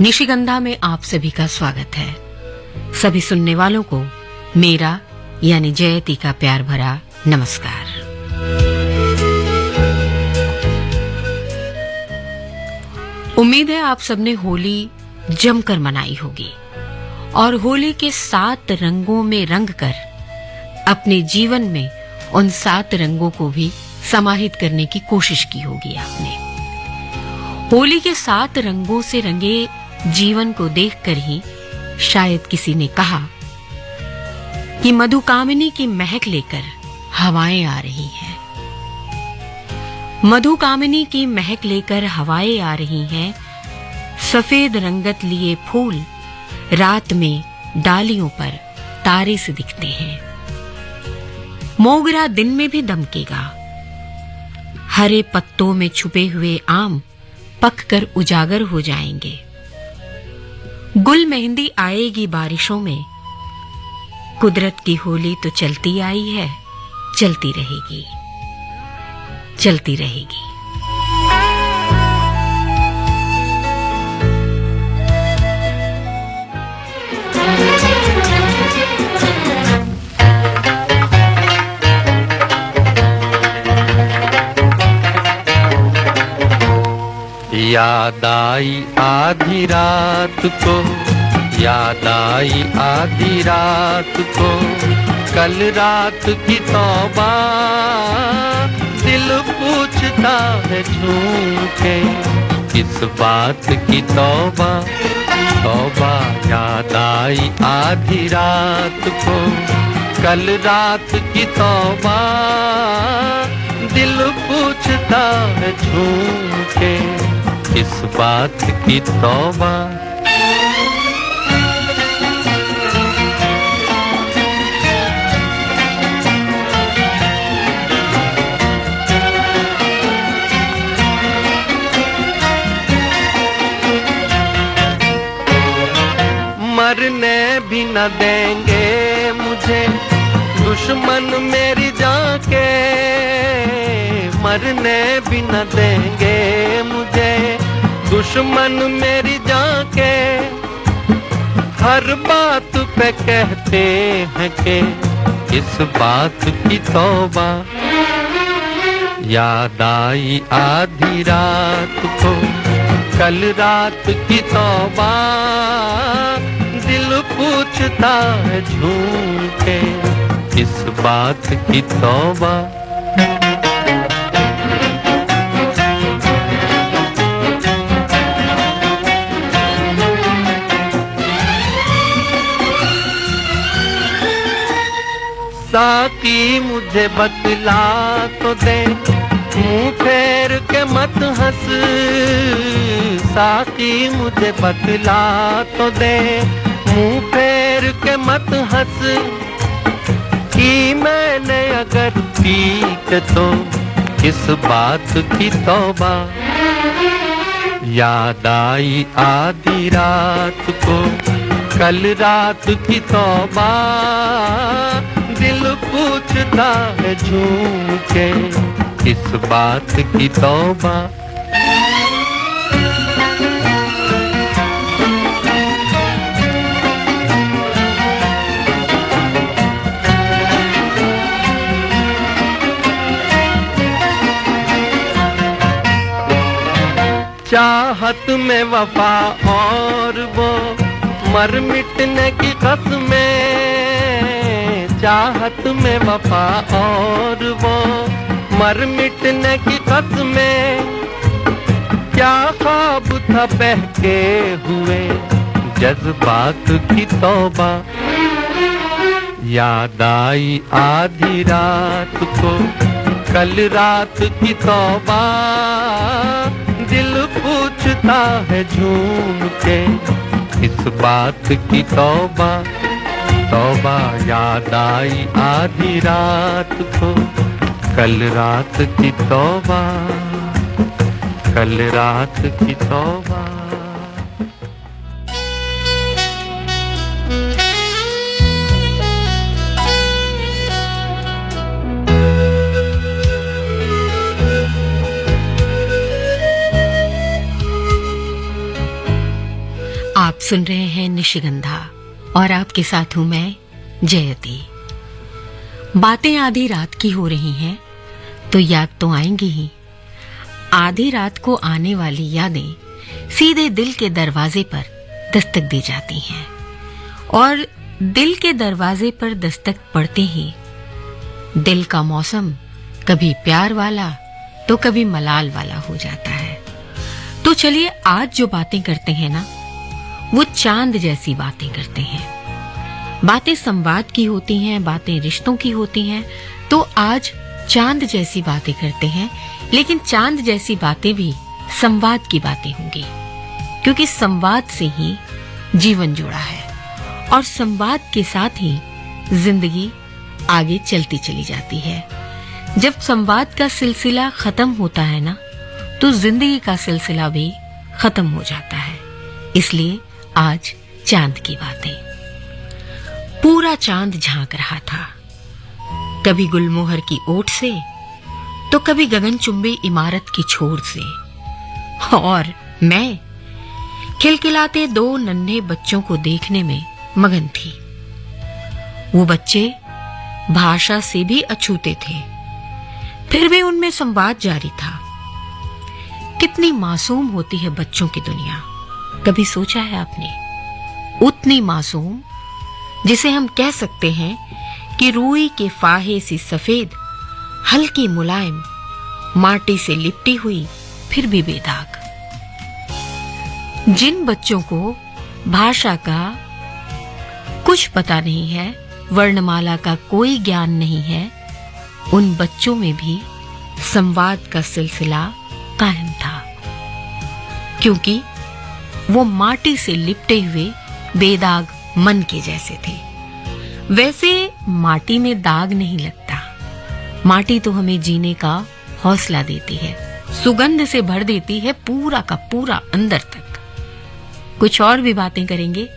निशिगंधा में आप सभी का स्वागत है। सभी सुनने वालों को मेरा यानी जयती का प्यार भरा नमस्कार। उम्मीद है आप सबने होली जमकर मनाई होगी और होली के 7 रंगों में रंग कर अपने जीवन में उन 7 रंगों को भी समाहित करने की कोशिश की होगी आपने। होली के 7 रंगों से रंगे जीवन को देखकर ही शायद किसी ने कहा कि मधुकामिनी की महक लेकर हवाएं आ रही हैं। मधुकामिनी की महक लेकर हवाएं आ रही हैं। सफेद रंगत लिए फूल रात में डालियों पर तारे से दिखते हैं। मोगरा दिन में भी दमकेगा। हरे पत्तों में छुपे हुए आम पककर उजागर हो जाएंगे। गुल मेहंदी आएगी बारिशों में। कुदरत की होली तो चलती आई है, चलती रहेगी, चलती रहेगी। याद आई आधी रात को, याद आई आधी रात को, कल रात की तौबा, दिल पूछता है झूम के, किस बात की तौबा, तौबा। याद आई आधी रात को, कल रात की तौबा, दिल पूछता है झूम के, किस बात की तौबा। मरने भी न देंगे मुझे दुश्मन मेरी जान के, मरने भी न देंगे मुझे दुश्मन मेरी जान के। हर बात पे कहते हैं कि इस बात की तौबा। याद आई आधी रात को, कल रात की तौबा, दिल पूछता है झूम के, किस बात की तौबा। साकी मुझे बतला तो दे, मुंह फेर के मत हंस। साकी मुझे बतला तो दे, मुंह फेर के मत हंस। कि मैंने अगर पी के तो किस बात की तौबा। याद आई आधी रात को, कल रात की तौबा, दिल पूछता है झूम के, किस बात की तौबा। चाहत में वफा और वो मर मिटने की कसमें, चाहत में वफा और वो मर मिटने की कसमें। क्या ख्वाब था बहके हुए जज्बात की तौबा। याद आई आधी रात को, कल रात की तौबा, दिल पूछता है झूम के, किस बात की तौबा, तौबा। याद आई आधी रात को, कल रात की तौबा, कल रात की तौबा। आप सुन रहे हैं निशिगंधा और आपके साथ हूं मैं जयती। बातें आधी रात की हो रही हैं तो याद तो आएंगी ही। आधी रात को आने वाली यादें सीधे दिल के दरवाजे पर दस्तक दे जाती हैं और दिल के दरवाजे पर दस्तक पड़ते ही दिल का मौसम कभी प्यार वाला तो कभी मलाल वाला हो जाता है। तो चलिए आज जो बातें करते हैं ना, वो चांद जैसी बातें करते हैं। बातें संवाद की होती हैं, बातें रिश्तों की होती हैं। तो आज चांद जैसी बातें करते हैं, लेकिन चांद जैसी बातें भी संवाद की बातें होंगी, क्योंकि संवाद से ही जीवन जुड़ा है और संवाद के साथ ही जिंदगी आगे चलती चली जाती है। जब संवाद का सिलसिला खत्म होता है ना, तो जिंदगी का सिलसिला भी खत्म हो जाता है। इसलिए आज चांद की बातें। पूरा चांद झांक रहा था, कभी गुलमोहर की ओट से तो कभी गगनचुंबी इमारत की छोर से, और मैं खिलखिलाते दो नन्हे बच्चों को देखने में मगन थी। वो बच्चे भाषा से भी अछूते थे, फिर भी उनमें संवाद जारी था। कितनी मासूम होती है बच्चों की दुनिया, कभी सोचा है आपने? उतनी मासूम जिसे हम कह सकते हैं कि रूई के फाहे सी सफेद, हल्की मुलायम, माटी से लिपटी हुई फिर भी बेदाग। जिन बच्चों को भाषा का कुछ पता नहीं है, वर्णमाला का कोई ज्ञान नहीं है, उन बच्चों में भी संवाद का सिलसिला कायम था, क्योंकि वो माटी से लिपटे हुए बेदाग मन के जैसे थे। वैसे माटी में दाग नहीं लगता, माटी तो हमें जीने का हौसला देती है, सुगंध से भर देती है पूरा का पूरा अंदर तक। कुछ और भी बातें करेंगे,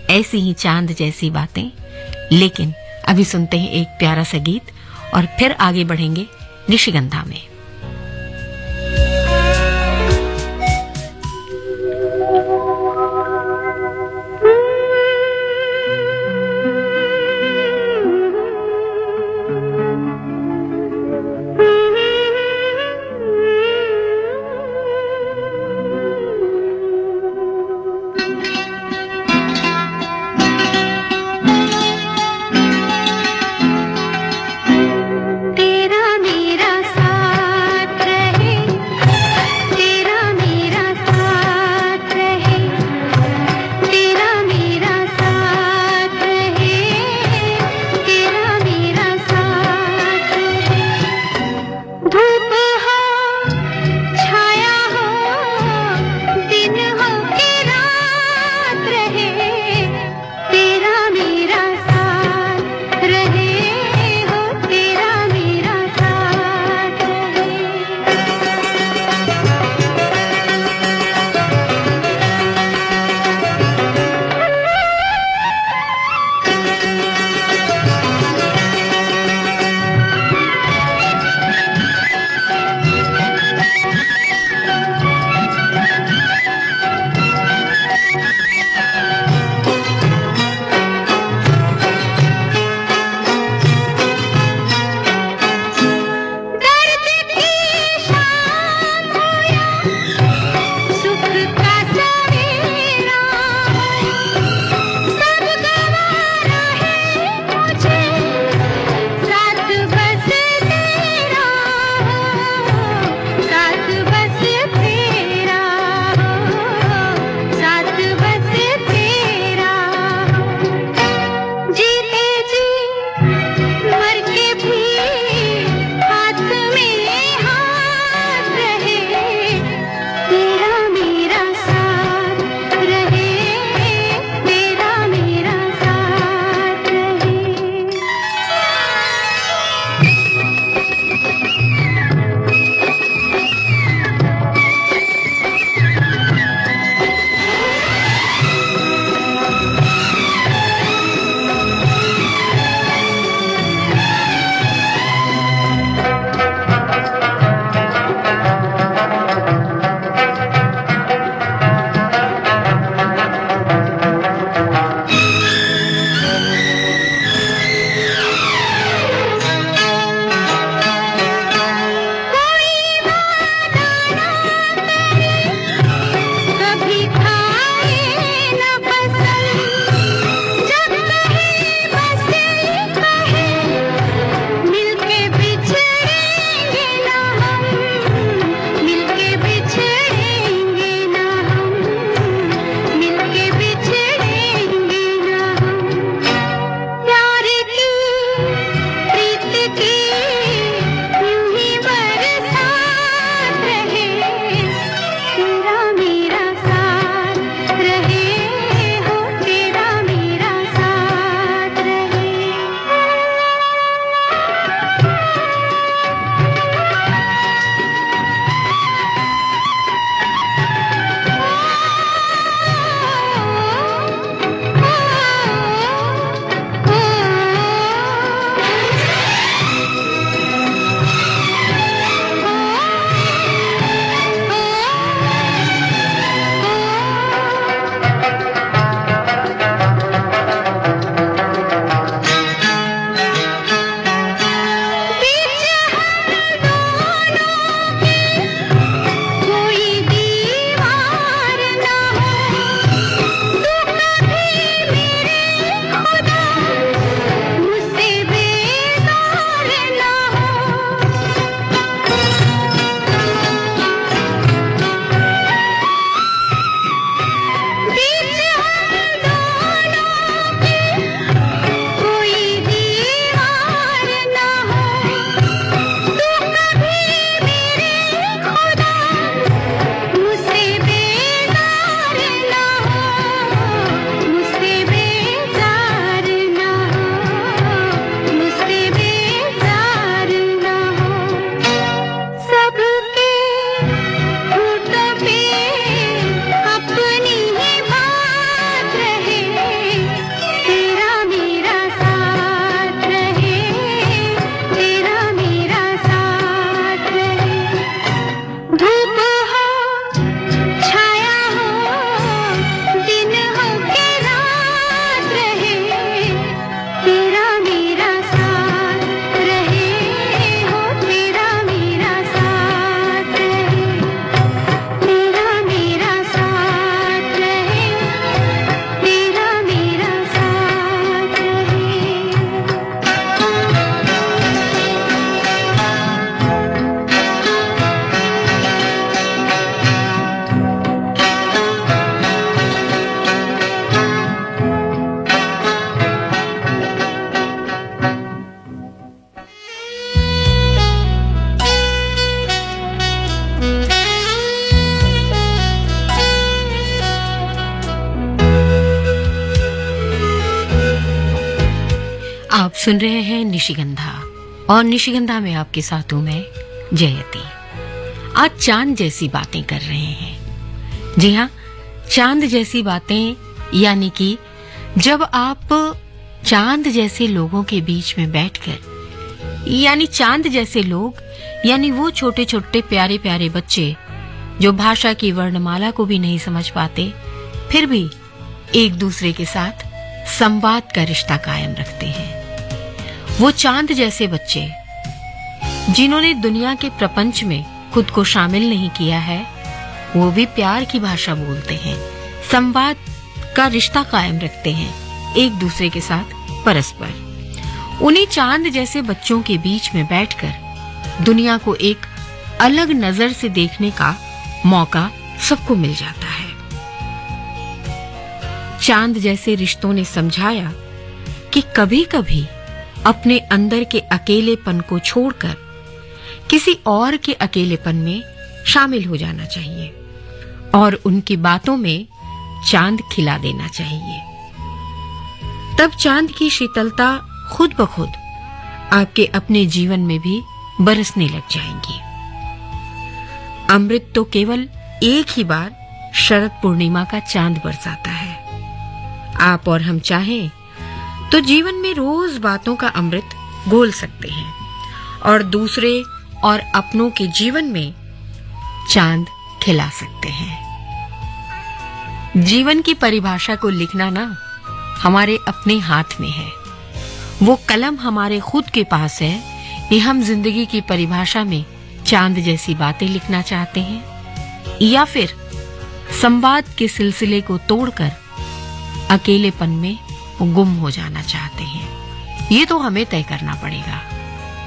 ऐसी ही चांद जैसी बातें, लेकिन अभी सुनते हैं एक प्यारा सा गीत और फिर आगे बढ़ेंगे निशिगंधा में। तेरा मेरा साथ आप सुन रहे हैं निशिगंधा और निशिगंधा में आपके साथ हूं मैं जयती। आज चांद जैसी बातें कर रहे हैं। जी हाँ, चांद जैसी बातें यानी कि जब आप चांद जैसे लोगों के बीच में बैठकर, यानी चांद जैसे लोग यानी वो छोटे छोटे प्यारे प्यारे बच्चे जो भाषा की वर्णमाला को भी नहीं समझ पाते, फिर भी एक दूसरे के साथ संवाद का रिश्ता कायम रखते हैं। वो चांद जैसे बच्चे जिन्होंने दुनिया के प्रपंच में खुद को शामिल नहीं किया है, वो भी प्यार की भाषा बोलते हैं, संवाद का रिश्ता कायम रखते हैं एक दूसरे के साथ परस्पर। उन्हीं चांद जैसे बच्चों के बीच में बैठकर दुनिया को एक अलग नजर से देखने का मौका सबको मिल जाता है। चांद जैसे रिश्तों ने समझाया कि कभी-कभी अपने अंदर के अकेलेपन को छोड़कर किसी और के अकेलेपन में शामिल हो जाना चाहिए और उनकी बातों में चांद खिला देना चाहिए। तब चांद की शीतलता खुद ब खुद आपके अपने जीवन में भी बरसने लग जाएंगी। अमृत तो केवल एक ही बार शरद पूर्णिमा का चांद बरसाता है। आप और हम चाहें तो जीवन में रोज बातों का अमृत घोल सकते हैं और दूसरे और अपनों के जीवन में चांद खिला सकते हैं। जीवन की परिभाषा को लिखना ना हमारे अपने हाथ में है। वो कलम हमारे खुद के पास है कि हम जिंदगी की परिभाषा में चांद जैसी बातें लिखना चाहते हैं या फिर संवाद के सिलसिले को तोड़कर अकेलेपन में गुम हो जाना चाहते हैं। ये तो हमें तय करना पड़ेगा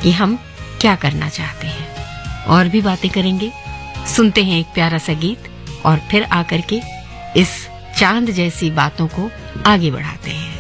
कि हम क्या करना चाहते हैं। और भी बातें करेंगे, सुनते हैं एक प्यारा सा गीत और फिर आकर के इस चांद जैसी बातों को आगे बढ़ाते हैं।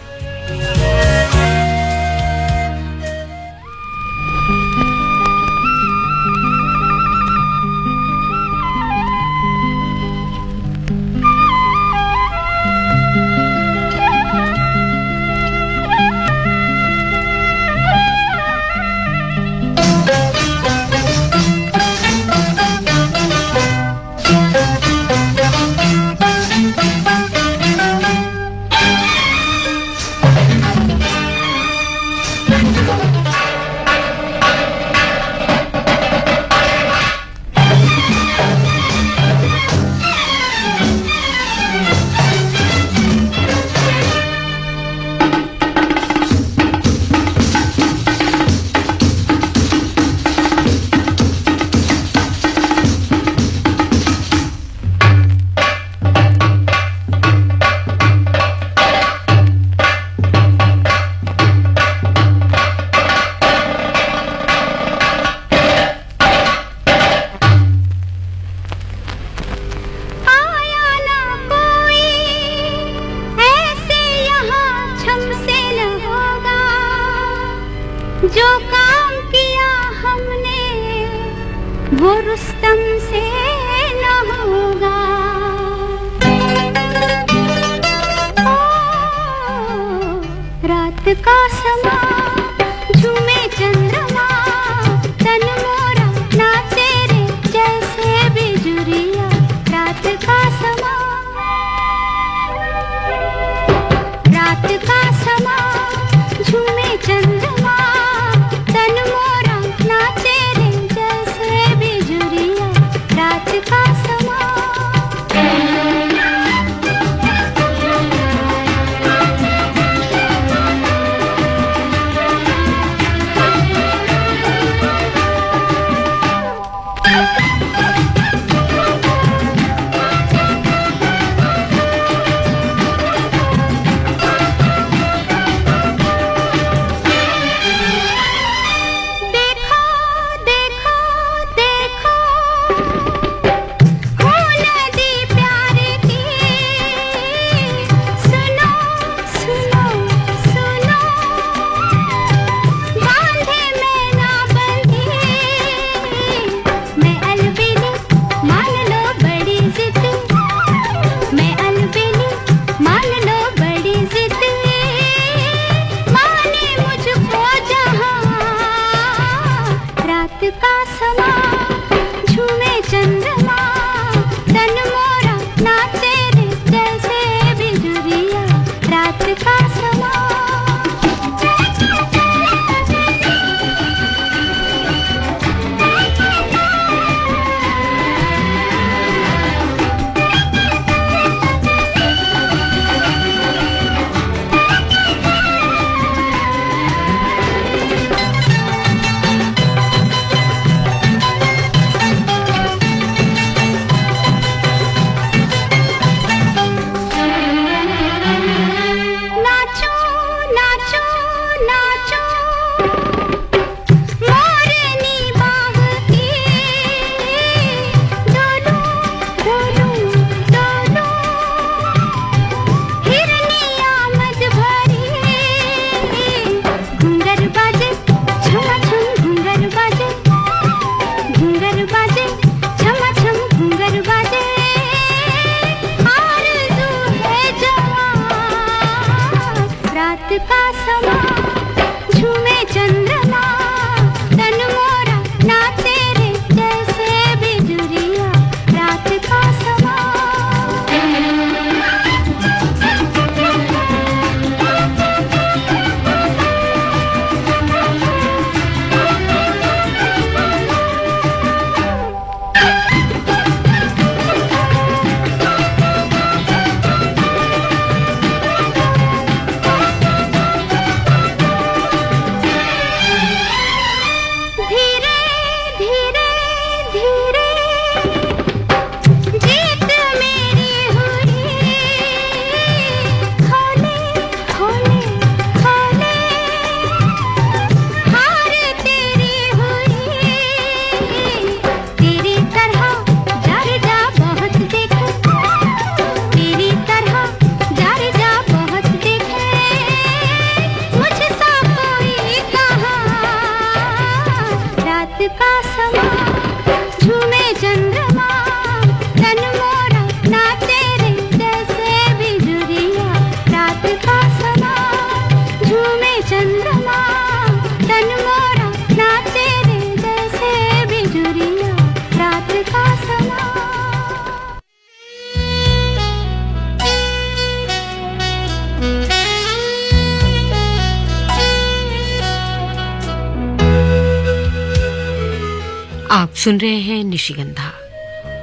सुन रहे हैं निशिगंधा,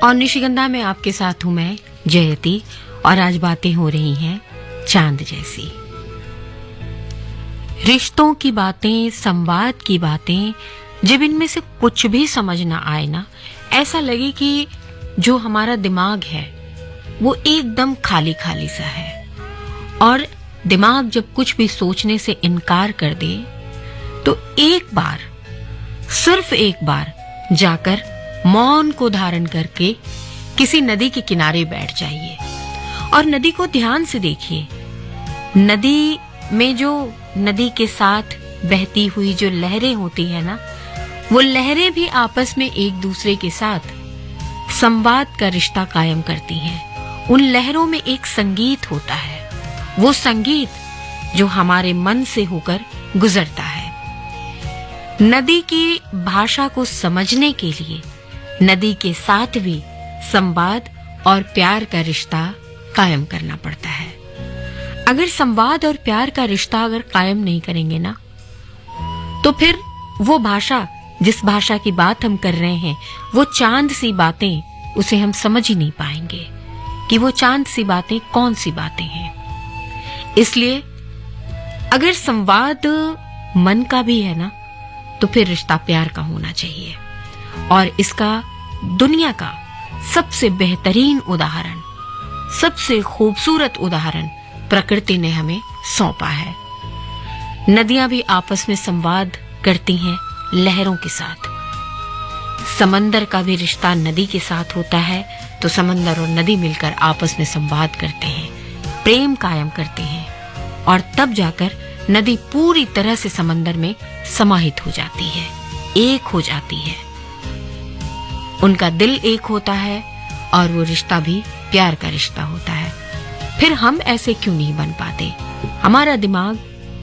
और निशिगंधा में आपके साथ हूं मैं जयती, और आज बातें हो रही हैं चांद जैसी। रिश्तों की बातें, संवाद की बातें, जब इनमें से कुछ भी समझ ना आए ना, ऐसा लगे कि जो हमारा दिमाग है वो एकदम खाली खाली सा है। और दिमाग जब कुछ भी सोचने से इनकार कर दे तो एक बार, सिर्फ एक बार जाकर मौन को धारण करके किसी नदी के किनारे बैठ जाइए और नदी को ध्यान से देखिए। नदी में जो नदी के साथ बहती हुई जो लहरें होती है ना, वो लहरें भी आपस में एक दूसरे के साथ संवाद का रिश्ता कायम करती हैं। उन लहरों में एक संगीत होता है, वो संगीत जो हमारे मन से होकर गुजरता है। नदी की भाषा को समझने के लिए नदी के साथ भी संवाद और प्यार का रिश्ता कायम करना पड़ता है। अगर संवाद और प्यार का रिश्ता अगर कायम नहीं करेंगे ना, तो फिर वो भाषा, जिस भाषा की बात हम कर रहे हैं, वो चांद सी बातें, उसे हम समझ ही नहीं पाएंगे कि वो चांद सी बातें कौन सी बातें हैं। इसलिए अगर संवाद मन का भी है ना, तो फिर रिश्ता प्यार का होना चाहिए। और इसका दुनिया का सबसे बेहतरीन उदाहरण, सबसे खूबसूरत उदाहरण प्रकृति ने हमें सौंपा है। नदियां भी आपस में संवाद करती हैं लहरों के साथ। समंदर का भी रिश्ता नदी के साथ होता है, तो समंदर और नदी मिलकर आपस में संवाद करते हैं, प्रेम कायम करते हैं, और तब जाकर नदी पूरी तरह से समंदर में समाहित हो जाती है, एक हो जाती है। उनका दिल एक होता है और वो रिश्ता भी प्यार का रिश्ता होता है। फिर हम ऐसे क्यों नहीं बन पाते? हमारा दिमाग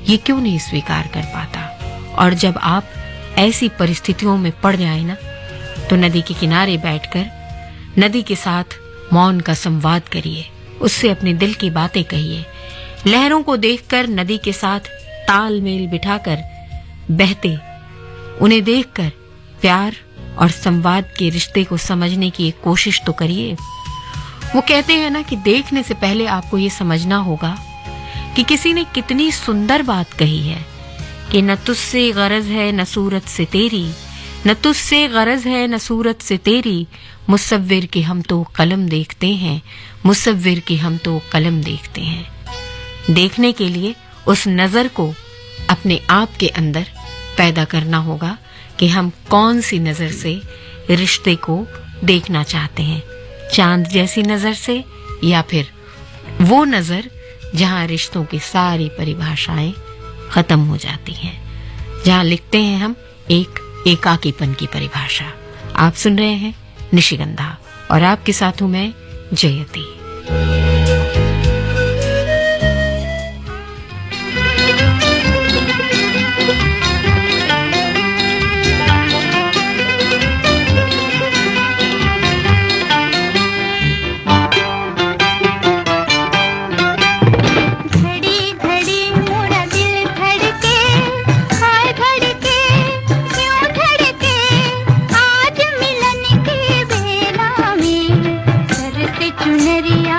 ये क्यों नहीं स्वीकार कर पाता? और जब आप ऐसी परिस्थितियों में पड़ जाए ना, तो नदी के किनारे बैठकर नदी के साथ मौन का संवाद करिए, उससे अपने दिल की बातें कहिए। लहरों को देखकर नदी के साथ तालमेल बिठाकर बहते, उन्हें देखकर प्यार और संवाद के रिश्ते को समझने की एक कोशिश तो करिए। वो कहते हैं ना कि देखने से पहले आपको ये समझना होगा कि किसी ने कितनी सुंदर बात कही है कि न तुझसे गरज है न सूरत से तेरी, न तुझसे गरज है न सूरत से तेरी, मुसव्विर के हम तो कलम देखते हैं, मुसव्विर के हम तो कलम देखते हैं। देखने के लिए उस नजर को अपने आप के अंदर पैदा करना होगा कि हम कौन सी नजर से रिश्ते को देखना चाहते हैं, चांद जैसी नजर से, या फिर वो नजर जहां रिश्तों की सारी परिभाषाएं खत्म हो जाती हैं, जहां लिखते हैं हम एक एकाकीपन की परिभाषा। आप सुन रहे हैं निशिगंधा, और आपके साथ हूं मैं जयती। चुनरिया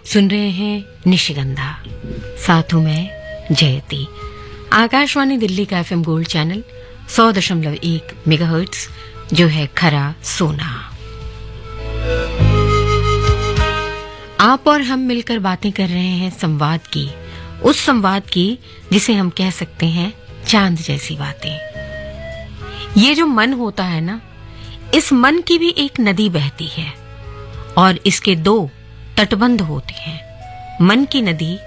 सुन रहे हैं निशिगंधा, साथ हूं मैं जयती। आकाशवाणी दिल्ली का FM गोल्ड चैनल 100.1 मेगाहर्ट्ज, जो है खरा सोना। आप और हम मिलकर बातें कर रहे हैं संवाद की, उस संवाद की जिसे हम कह सकते हैं चांद जैसी बातें। ये जो मन होता है ना, इस मन की भी एक नदी बहती है और इसके 2 तटबंध होते हैं। मन की नदी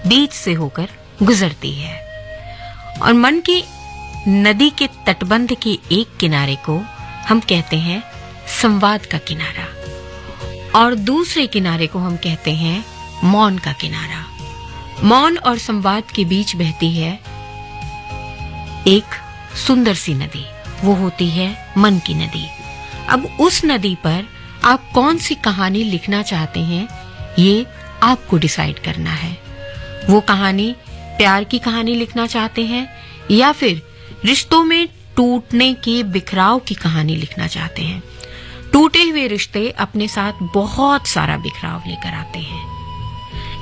बीच से होकर गुजरती है और मन की नदी के तटबंध के एक किनारे को हम कहते हैं संवाद का किनारा और दूसरे किनारे को हम कहते हैं मौन का किनारा। मौन और संवाद के बीच बहती है एक सुंदर सी नदी, वो होती है मन की नदी। अब उस नदी पर आप कौन सी कहानी लिखना चाहते हैं, ये आपको डिसाइड करना है। वो कहानी प्यार की कहानी लिखना चाहते हैं या फिर रिश्तों में टूटने के बिखराव की कहानी लिखना चाहते हैं। टूटे हुए रिश्ते अपने साथ बहुत सारा बिखराव लेकर आते हैं,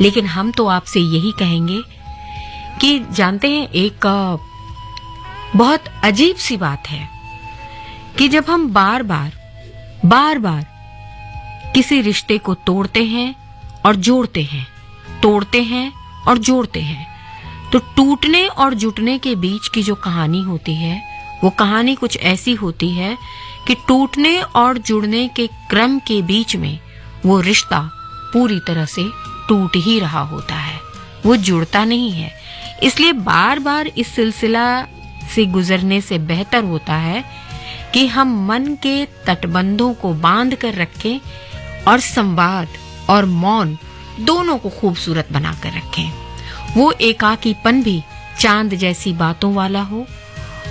लेकिन हम तो आपसे यही कहेंगे कि जानते हैं, एक बहुत अजीब सी बात है कि जब हम बार बार किसी रिश्ते को तोड़ते हैं और जोड़ते हैं, तोड़ते हैं और जोड़ते हैं, तो टूटने और जुटने के बीच की जो कहानी होती है, वो कहानी कुछ ऐसी होती है कि टूटने और जुड़ने के क्रम के बीच में वो रिश्ता पूरी तरह से टूट ही रहा होता है, वो जुड़ता नहीं है। इसलिए बार बार इस सिलसिला से गुजरने से बेहतर होता है कि हम मन के तटबंधों को बांध कर रखें और संवाद और मौन दोनों को खूबसूरत बनाकर रखें। वो एकाकीपन भी चांद जैसी बातों वाला हो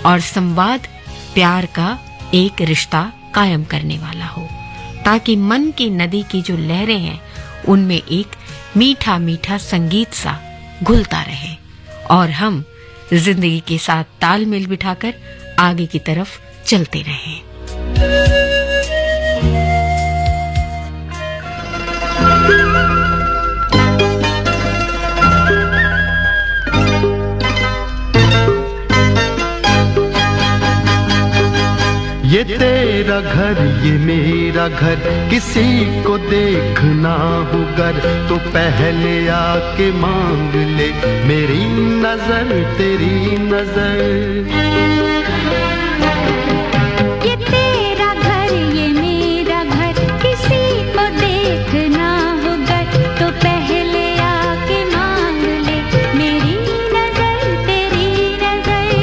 और संवाद प्यार का एक रिश्ता कायम करने वाला हो, ताकि मन की नदी की जो लहरें हैं उनमें एक मीठा मीठा संगीत सा घुलता रहे और हम जिंदगी के साथ तालमेल बिठाकर आगे की तरफ चलते रहें। ये तेरा घर ये मेरा घर, किसी को देखना हो गर तो पहले आके मांग ले मेरी नजर तेरी नजर। ये तेरा घर ये मेरा घर, किसी को देखना हो गर तो पहले आके मांग ले मेरी नजर तेरी नजर।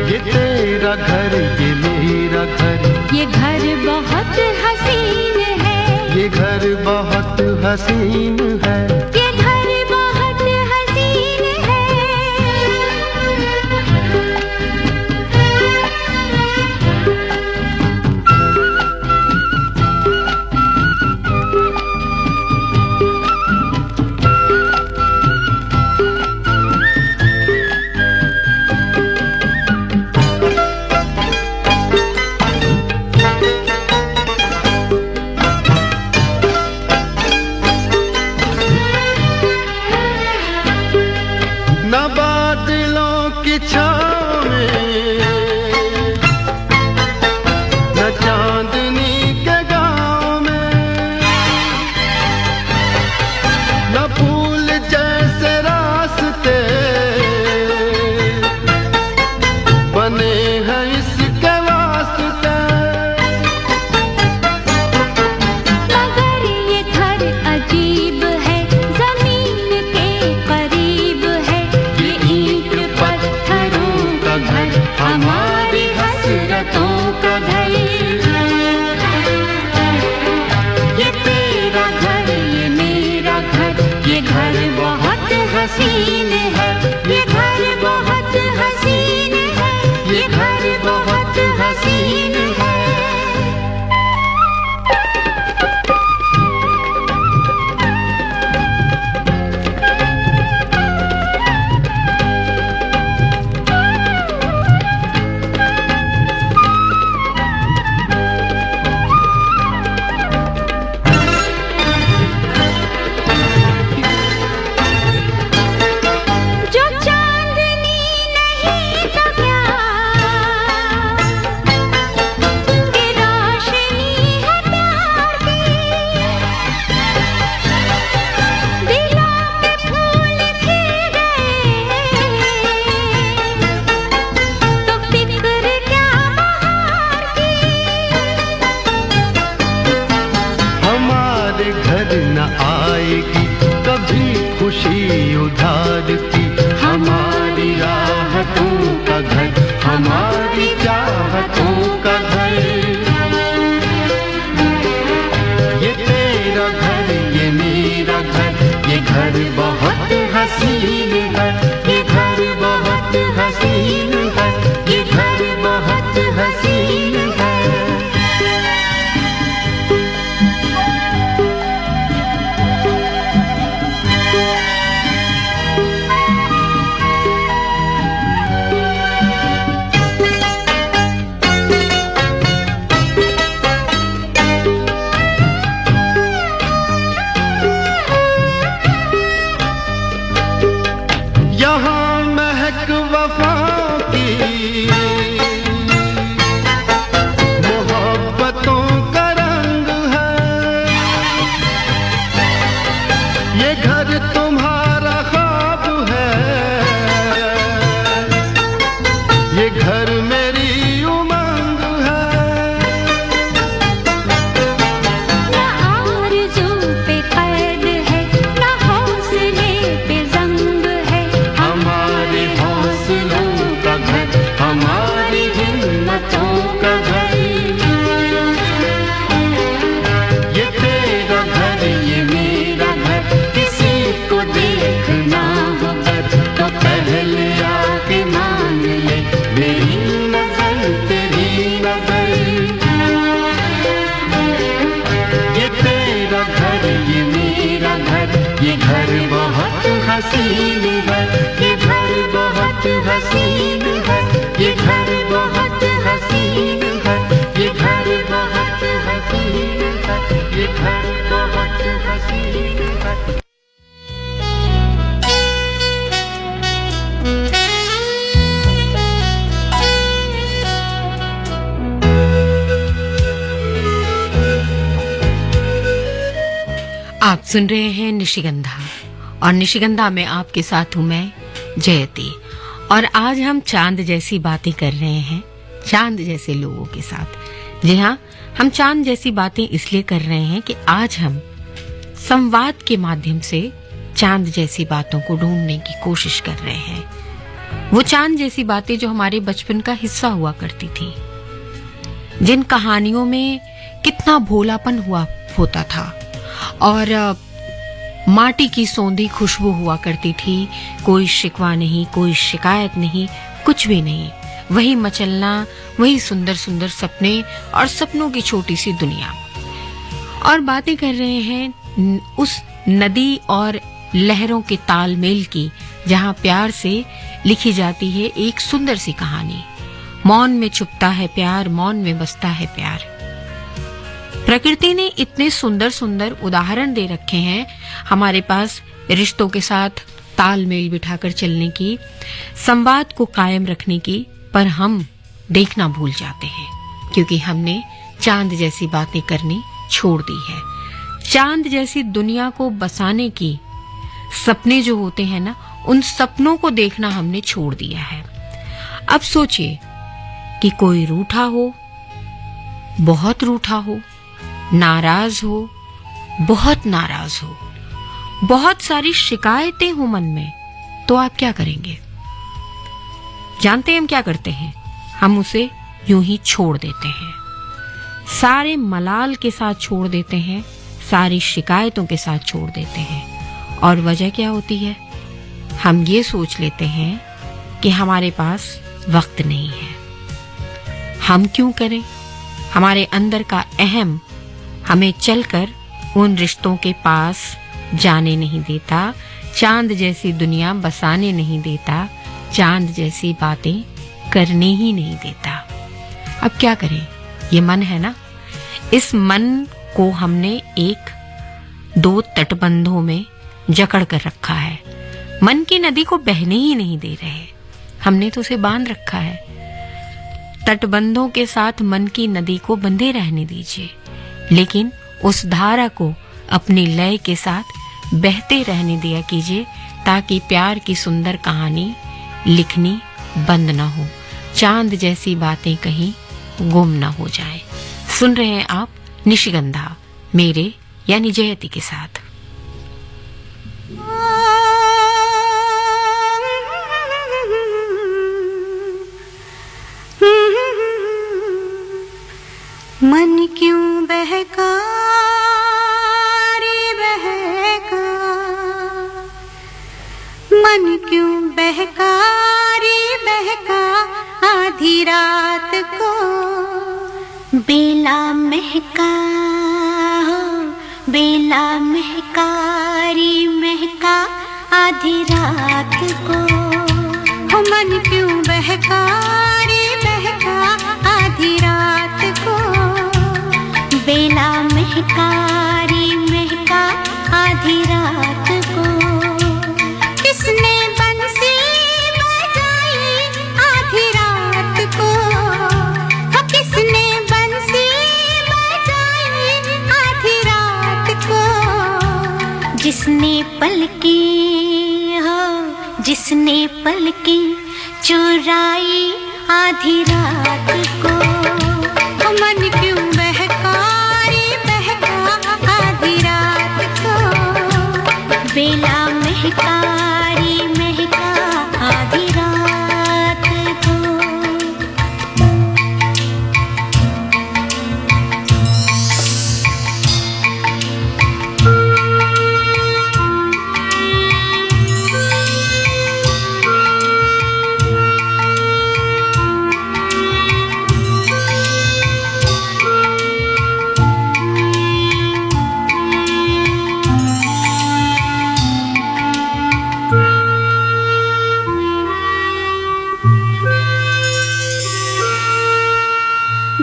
ये तेरा घर ये मेरा घर, ये घर बहुत हसीन है, ये घर बहुत हसीन है, ये घर बहुत हसीन है। न बादलों की छाँव में, न चांदनी के गाँव में, न फूल जैसे रास्ते बने हैं इसके वास्ते। मगर ये घर अजीब है, जमीन के करीब है, ये ईंट पत्थरों का घर, हमारी हसरतों का घर। ये तेरा घर ये मेरा घर, ये घर बहुत हसीन है, ये घर बहुत हसीन है, ये घर बहुत हसीन है। चाहतों का घर, ये तेरा घर ये मेरा घर, ये घर बहुत हसीन है, ये घर बहुत हसीन है, ये घर बहुत हसीन है। यहाँ महक वफा की मोहब्बतों का रंग है, ये घर तुम्हारा ख्वाब है, ये घर मेरी उमंग है। न आरज़ू पे कैद है, न हौसले पे ज़ंग है, हमारे हौसलों का घर, हमारी हिम्मतों का घर, ये तेरा घर ये मेरा घर, किसी को देखना हो घर तो पहले आके मान ले, मेरी नजर तेरी नजर, ये तेरा घर ये मेरा घर, ये घर बहुत हसीन है, ये घर बहुत हसीन है, ये घर बहुत हसीन है, ये घर बहुत हसीन है, ये घर बहुत हसीन है। आप सुन रहे हैं निशिगंधा, और निशिगंधा में आपके साथ हूं मैं जयती। और आज हम चांद जैसी बातें कर रहे हैं, चांद जैसे लोगों के साथ। जी हाँ, हम चांद जैसी बातें इसलिए कर रहे हैं कि आज हम संवाद के माध्यम से चांद जैसी बातों को ढूंढने की कोशिश कर रहे हैं। वो चांद जैसी बातें जो हमारे बचपन का हिस्सा हुआ करती थी, जिन कहानियों में कितना भोलापन हुआ होता था और माटी की सौंधी खुशबू हुआ करती थी, कोई शिकवा नहीं, कोई शिकायत नहीं, कुछ भी नहीं। वही मचलना, वही सुंदर सुंदर सपने और सपनों की छोटी सी दुनिया। और बातें कर रहे हैं उस नदी और लहरों के तालमेल की, जहां प्यार से लिखी जाती है एक सुंदर सी कहानी। मौन में छुपता है प्यार, मौन में बसता है प्यार। प्रकृति ने इतने सुंदर सुंदर उदाहरण दे रखे हैं हमारे पास रिश्तों के साथ तालमेल बिठाकर चलने की, संवाद को कायम रखने की, पर हम देखना भूल जाते हैं क्योंकि हमने चांद जैसी बातें करनी छोड़ दी है। चांद जैसी दुनिया को बसाने की सपने जो होते हैं ना, उन सपनों को देखना हमने छोड़ दिया है। अब सोचिए कि कोई रूठा हो, बहुत रूठा हो, नाराज हो, बहुत नाराज हो, बहुत सारी शिकायतें हो मन में, तो आप क्या करेंगे? जानते हैं हम क्या करते हैं? हम उसे यूं ही छोड़ देते हैं, सारे मलाल के साथ छोड़ देते हैं, सारी शिकायतों के साथ छोड़ देते हैं। और वजह क्या होती है? हम ये सोच लेते हैं कि हमारे पास वक्त नहीं है। हम क्यों करें? हमारे अंदर का अहम हमें चलकर उन रिश्तों के पास जाने नहीं देता, चांद जैसी दुनिया बसाने नहीं देता, चांद जैसी बातें करने ही नहीं देता। अब क्या करें? ये मन है ना, इस मन को हमने एक दो तटबंधों में जकड़ कर रखा है। मन की नदी को बहने ही नहीं दे रहे, हमने तो उसे बांध रखा है। तटबंधों के साथ मन की नदी को बंधे रहने दीजिए, लेकिन उस धारा को अपनी लय के साथ बहते रहने दिया कीजिए, ताकि प्यार की सुंदर कहानी लिखनी बंद न हो, चांद जैसी बातें कहीं गुम न हो जाए। सुन रहे हैं आप निशिगंधा, मेरे यानी जयती के साथ। मन क्यों बहका रे बहका, मन क्यों बहका रे बहका आधी रात को। बेला महका हो बेला महका रे महका आधी रात को। हो मन क्यों बहका रे बहका आधी रात को। बेला महका रे महका आधी रात को। किसने बंसी बजाई आधी रात को। हो किसने बंसी बजाई आधी रात को। जिसने पलकी हो जिसने पलकी चुराई आधी रात को। हो मन क्यों बहका रे बहका आधी रात को। बेला महका रे महका आधी रात को।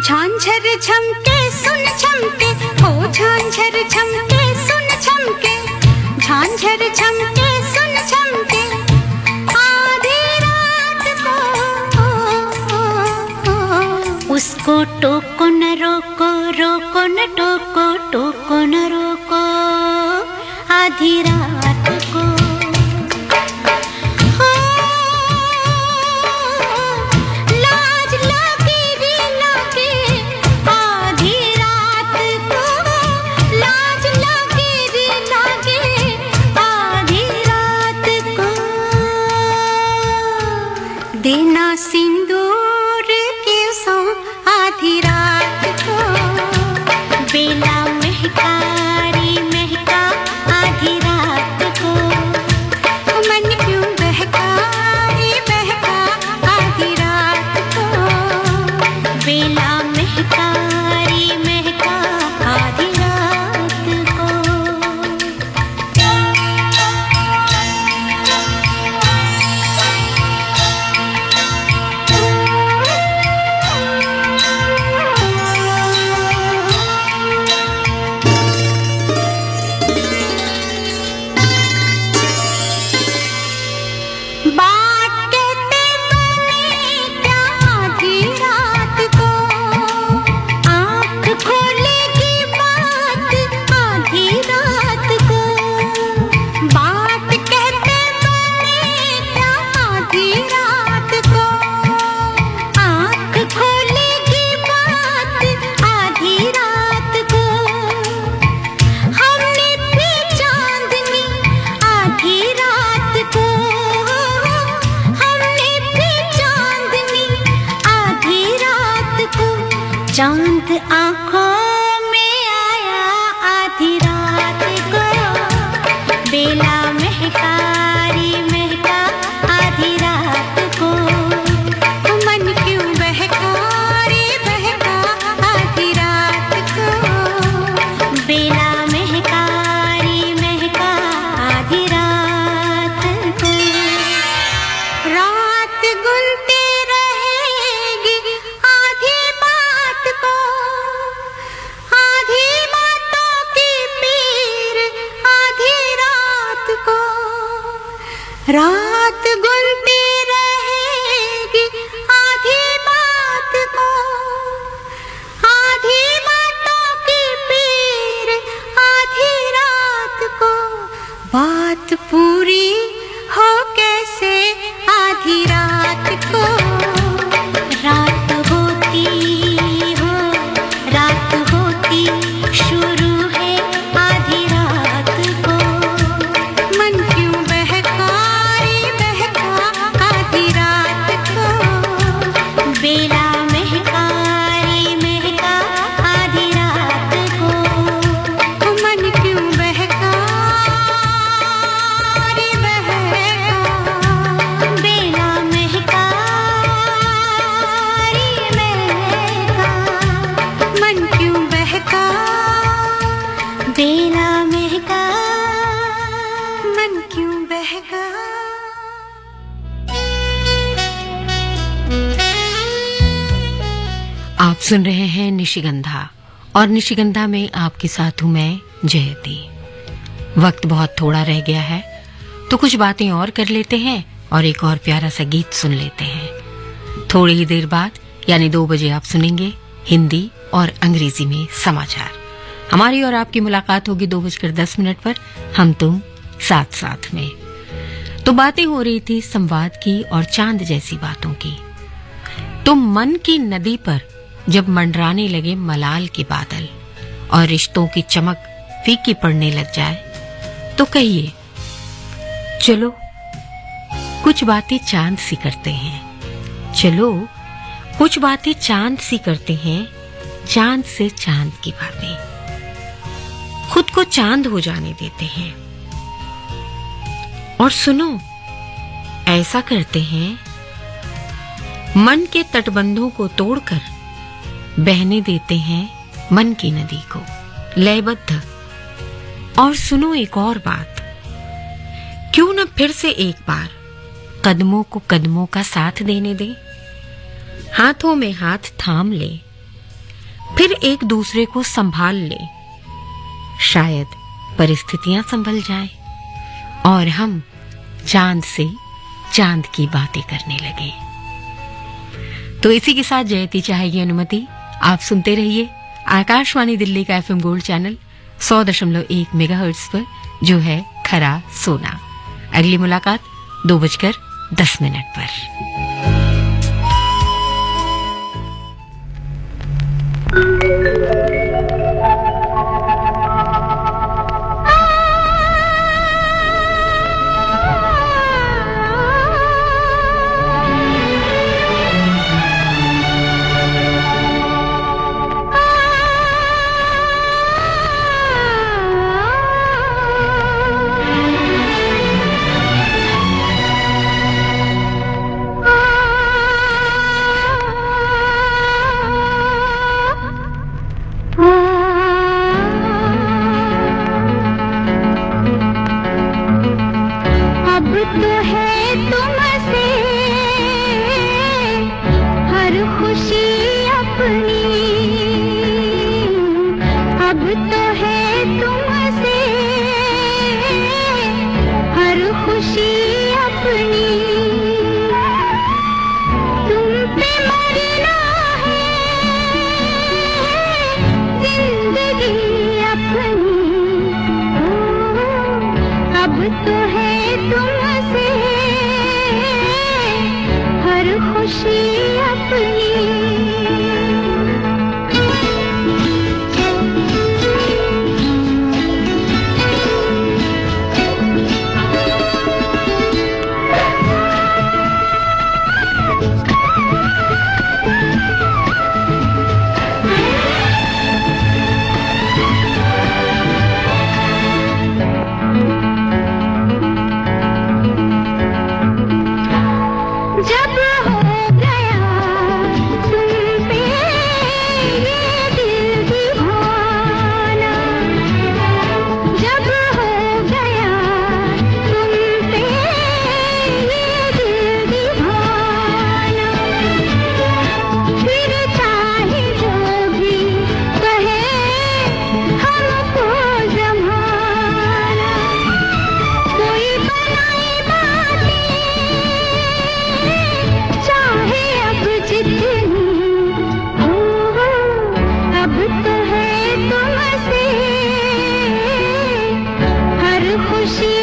झांझर झमके सुन झमके हो झांझर झमके सुन झमके। झांझर झमके सुन झमके आधी रात को। उसको टोको न रोको रोको न टोको टोको न रोको आधी रात को। देना सिंदूर के सो आधी रात को। बेला महका रे महका आधी रात को। मन क्यों बहका रे बहका आधी रात को। बेला महका रे महका आधी रात को। चांद आँखों में आया आधी रात को। बेला महका रे महका आधी रात को। मन क्यों बहका रे बहका आधी रात को। बेला महका रे महका आधी रात को। रात गुनते रहेगी आधी बात को। आधी बातों की पीर आधी रात को। रात गुनती रहेगी आधी बात को। आधी बातों की पीर आधी रात को। बात पूरी हो कैसे आधी रात को। रात होती हो रात होती शुरू है आधी रात को। मन क्यों बहका रे बहका आधी रात को। बेला महका रे महका आप सुन रहे हैं निशिगंधा और निशिगंधा में आपके साथ हूं मैं जयती। वक्त बहुत थोड़ा रह गया है तो कुछ बातें और कर लेते हैं और एक और प्यारा सा गीत सुन लेते हैं। थोड़ी ही देर बाद यानी 2 बजे आप सुनेंगे हिंदी और अंग्रेजी में समाचार। हमारी और आपकी मुलाकात होगी 2:10 पर, हम तुम साथ साथ में। तो बातें हो रही थी संवाद की और चांद जैसी बातों की। तो मन की नदी पर जब मंडराने लगे मलाल के बादल और रिश्तों की चमक फीकी पड़ने लग जाए तो कहिए चलो कुछ बातें चांद सी करते हैं, चलो कुछ बातें चांद सी करते हैं, चांद से चांद की बातें खुद को चांद हो जाने देते हैं। और सुनो ऐसा करते हैं, मन के तटबंधों को तोड़कर बहने देते हैं मन की नदी को लयबद्ध। और सुनो एक और बात, क्यों न फिर से एक बार कदमों को कदमों का साथ देने दे, हाथों में हाथ थाम ले, फिर एक दूसरे को संभाल ले। शायद परिस्थितियां संभल जाएं और हम चांद से चांद की बातें करने लगे। तो इसी के साथ जयती चाहेगी अनुमति। आप सुनते रहिए आकाशवाणी दिल्ली का FM गोल्ड चैनल 100.1 मेगाहर्ट्ज पर, जो है खरा सोना। अगली मुलाकात 2:10 पर। खुशी